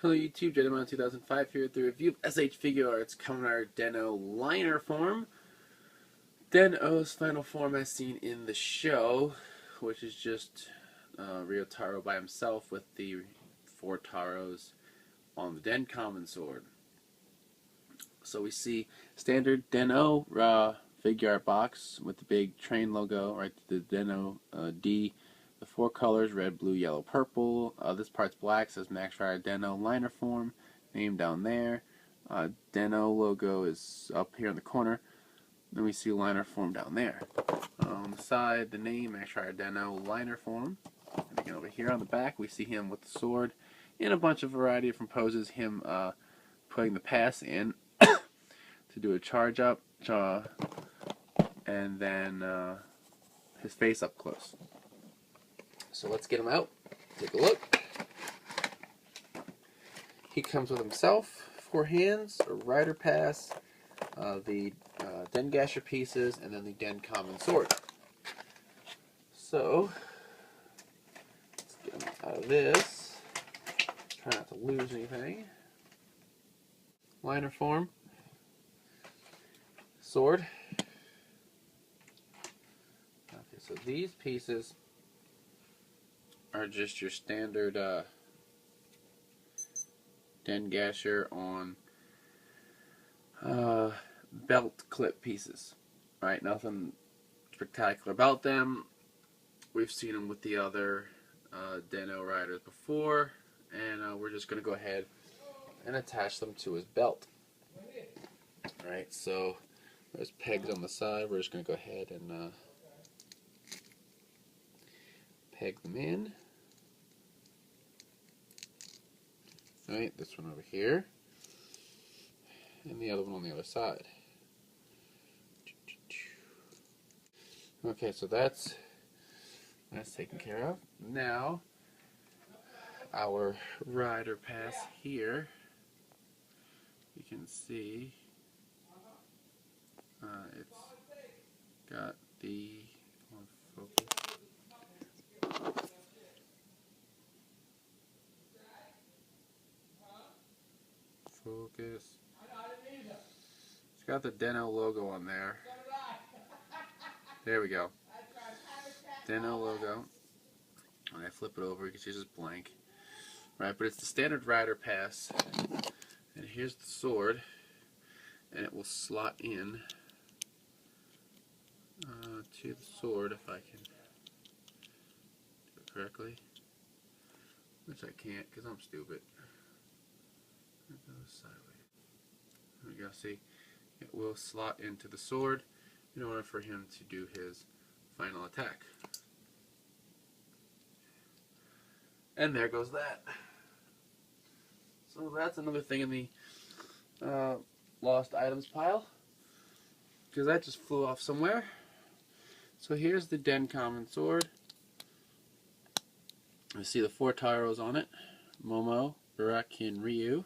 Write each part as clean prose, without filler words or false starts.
Hello YouTube, Gentleman 2005 here with the review of S.H.Figuarts Kamen Den-O liner form. Den-O's final form as seen in the show, which is just Ryotaro by himself with the 4 Taros on the DenKamen sword. So we see standard Den-O figure art box with the big train logo, right? The Den-O D. The 4 colors, red, blue, yellow, purple. This part's black, says Max Rider Den-O liner form. Name down there. Den-O logo is up here in the corner. Then we see liner form down there. On the side, the name, Max Rider Den-O liner form. And again, over here on the back, we see him with the sword in a bunch of variety of different poses. Him putting the pass in to do a charge up, and then his face up close. So let's get him out, take a look. He comes with himself, 4 hands, a rider pass, the DenGasher pieces, and then the DenKamen sword. So, let's get him out of this. Try not to lose anything. Liner form. Sword. Okay, so these pieces are just your standard DenGasher on belt clip pieces, right? Nothing spectacular about them. We've seen them with the other Den-O riders before, and we're just going to go ahead and attach them to his belt. Alright, so there's pegs on the side. We're just going to go ahead and peg them in. Right, this one over here, and the other one on the other side. Okay, so that's taken care of. Now, our rider pass here, you can see it's got the focus. It's got the Den-O logo on there. There we go. Den-O logo. When I flip it over, you can see it's just blank. Right, but it's the standard rider pass. And here's the sword. And it will slot in to the sword if I can do it correctly. Which I can't because I'm stupid. It goes sideways. There we go, see? It will slot into the sword in order for him to do his final attack. And there goes that. So that's another thing in the lost items pile, because that just flew off somewhere. So here's the DenKamen sword. You see the 4 Taros on it. Momo, Baraki, and Ryu.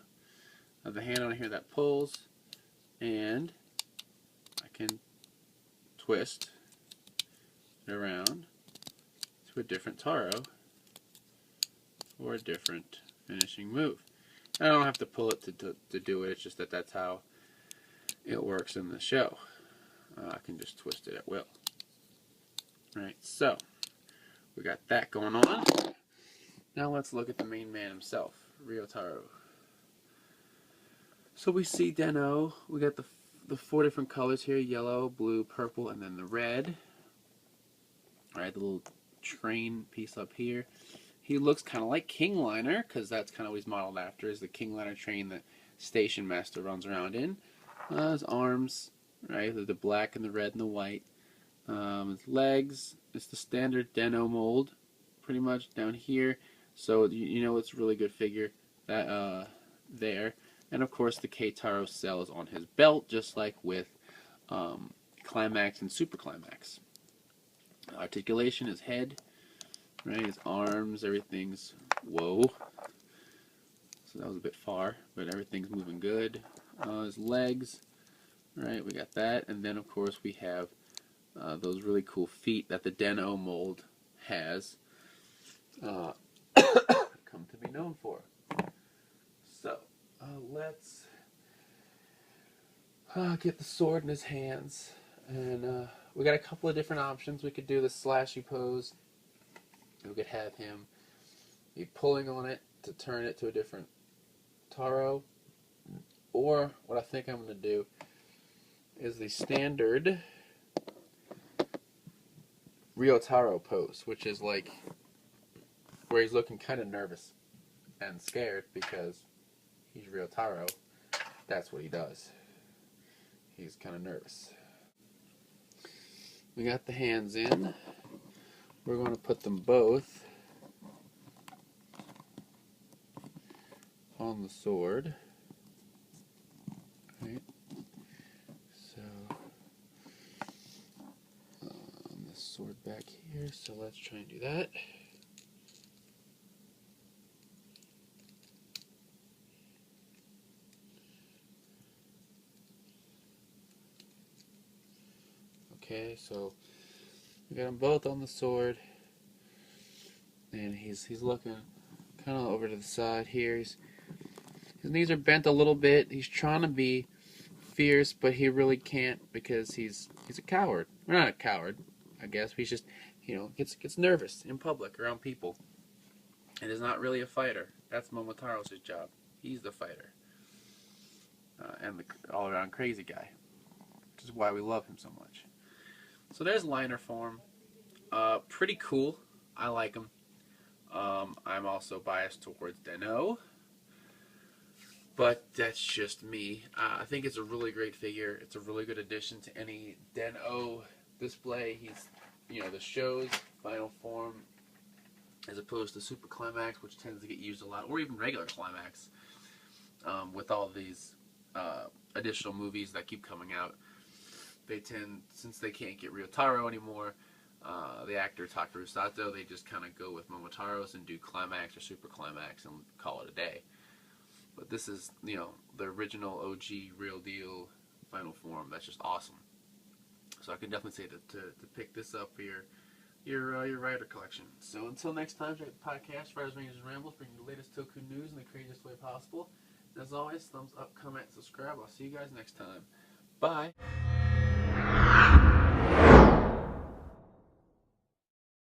I have the hand on here that pulls, and I can twist it around to a different Taro for a different finishing move. I don't have to pull it to do it, it's just that that's how it works in the show. I can just twist it at will. Right, so we got that going on. Now let's look at the main man himself, Ryotaro. So we see Den-O. We got the 4 different colors here: yellow, blue, purple, and then the red. Alright, the little train piece up here. He looks kind of like King Liner, because that's kind of what he's modeled after, is the King Liner train that Station Master runs around in. His arms, right, the black and the red and the white. His legs, it's the standard Den-O mold, pretty much down here. So you know it's a really good figure that there. And of course the K-Taro cell is on his belt, just like with Climax and Super Climax. Articulation, his head, right, his arms, everything's, whoa. So that was a bit far, but everything's moving good. His legs, right, we got that. And then of course we have those really cool feet that the Den-O mold has come to be known for. let's get the sword in his hands. And we got a couple of different options. We could do the slashy pose. We could have him be pulling on it to turn it to a different Taro. Or what I think I'm going to do is the standard Ryotaro pose, which is like where he's looking kind of nervous and scared because he's Ryotaro. That's what he does. He's kind of nervous. We got the hands in. We're going to put them both on the sword. Right. So on the sword back here. So let's try and do that. Okay, so we got them both on the sword, and he's looking kind of over to the side here. His knees are bent a little bit. He's trying to be fierce, but he really can't because he's a coward. Well, not a coward, I guess. He's just, gets nervous in public around people, and is not really a fighter. That's Momotaro's job. He's the fighter, and the all-around crazy guy, which is why we love him so much. So there's liner form. Pretty cool. I like him. I'm also biased towards Den-O, but that's just me. I think it's a really great figure. It's a really good addition to any Den-O display. He's, the show's final form as opposed to Super Climax, which tends to get used a lot, or even regular Climax, with all these additional movies that keep coming out. They tend, since they can't get Ryotaro anymore, the actor Takeru Sato, they just kind of go with Momotaro's and do Climax or Super Climax and call it a day. But this is, the original OG, real deal, final form. That's just awesome. So I can definitely say to pick this up for your Rider collection. So until next time, check the podcast, Riders, Rangers, and Rambles, bringing you the latest Toku news in the craziest way possible. And as always, thumbs up, comment, subscribe. I'll see you guys next time. Bye.